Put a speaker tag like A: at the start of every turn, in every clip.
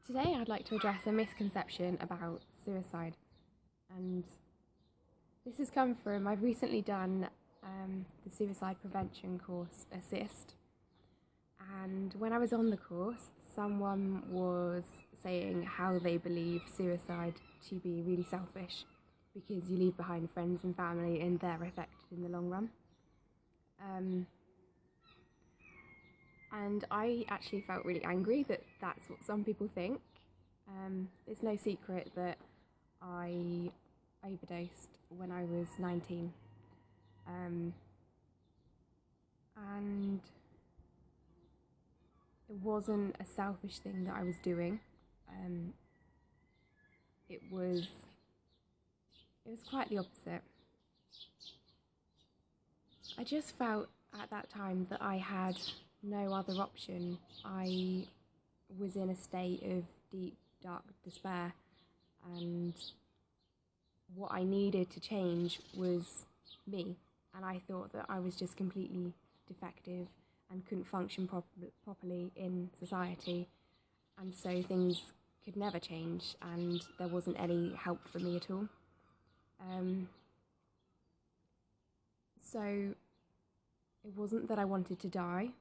A: Today I'd like to address a misconception about suicide, and this has come from I've recently done the suicide prevention course ASIST, and when I was on the course someone was saying how they believe suicide to be really selfish because you leave behind friends and family and they're affected in the long run. And I actually felt really angry that that's what some people think. It's no secret that I overdosed when I was 19. And it wasn't a selfish thing that I was doing. It was quite the opposite. I just felt at that time that I had no other option. I was in a state of deep, dark despair, and what I needed to change was me. And I thought that I was just completely defective and couldn't function properly in society, and so things could never change, and there wasn't any help for me at all. So it wasn't that I wanted to die,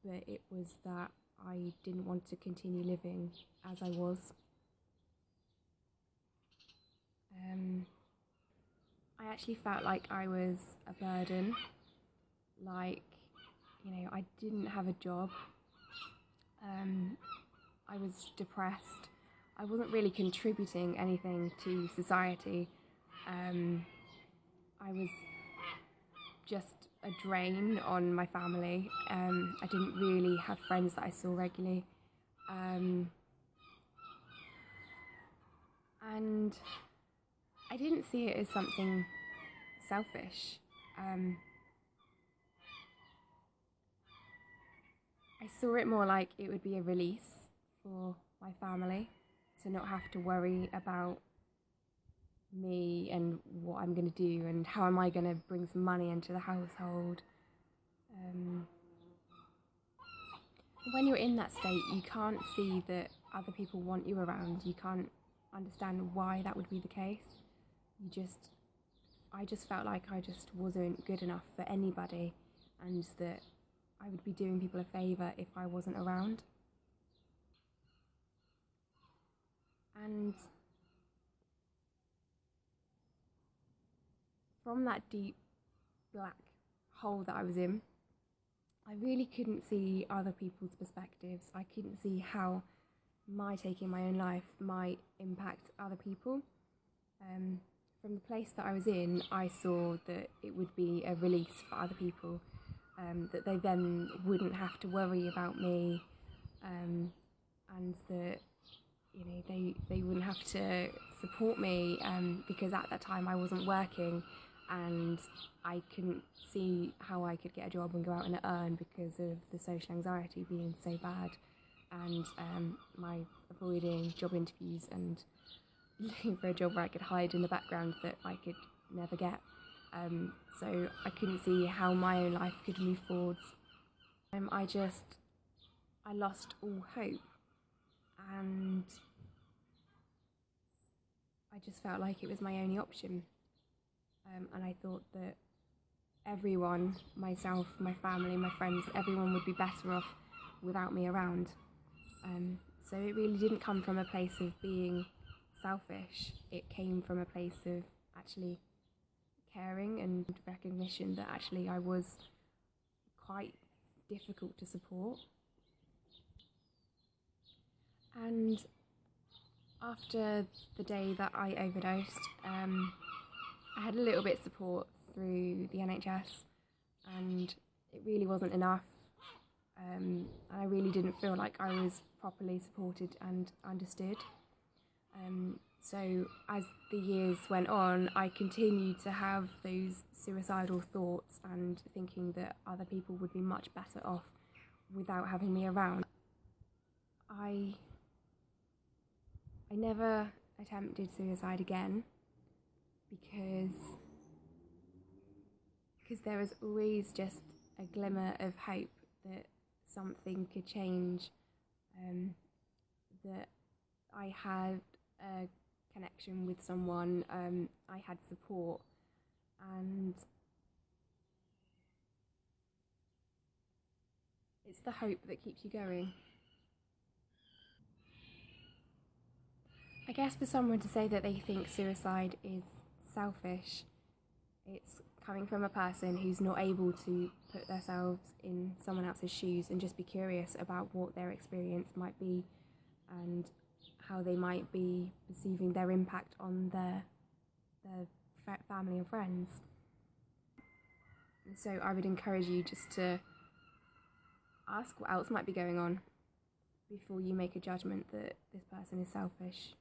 A: but it was that I didn't want to continue living as I was. I actually felt like I was a burden, like, I didn't have a job. I was depressed. I wasn't really contributing anything to society. I was just a drain on my family. I didn't really have friends that I saw regularly. And I didn't see it as something selfish. I saw it more like it would be a release for my family to not have to worry about me and what I'm going to do and how am I going to bring some money into the household. When you're in that state, you can't see that other people want you around. You can't understand why that would be the case. I just felt like I just wasn't good enough for anybody, and that I would be doing people a favour if I wasn't around. And from that deep black hole that I was in, I really couldn't see other people's perspectives. I couldn't see how my taking my own life might impact other people. From the place that I was in, I saw that it would be a release for other people, that they then wouldn't have to worry about me, and that they wouldn't have to support me, because at that time I wasn't working and I couldn't see how I could get a job and go out and earn because of the social anxiety being so bad, and my avoiding job interviews and looking for a job where I could hide in the background that I could never get. So I couldn't see how my own life could move forwards. I lost all hope, and I just felt like it was my only option. And I thought that everyone, myself, my family, my friends, everyone would be better off without me around. So it really didn't come from a place of being selfish. It came from a place of actually caring and recognition that actually I was quite difficult to support. And after the day that I overdosed, I had a little bit of support through the NHS, and it really wasn't enough. I really didn't feel like I was properly supported and understood. So as the years went on, I continued to have those suicidal thoughts and thinking that other people would be much better off without having me around. I never attempted suicide again because there was always just a glimmer of hope that something could change, that I had a connection with someone, I had support, and it's the hope that keeps you going. I guess for someone to say that they think suicide is selfish, it's coming from a person who's not able to put themselves in someone else's shoes and just be curious about what their experience might be and how they might be perceiving their impact on their family and friends. And so I would encourage you just to ask what else might be going on before you make a judgment that this person is selfish.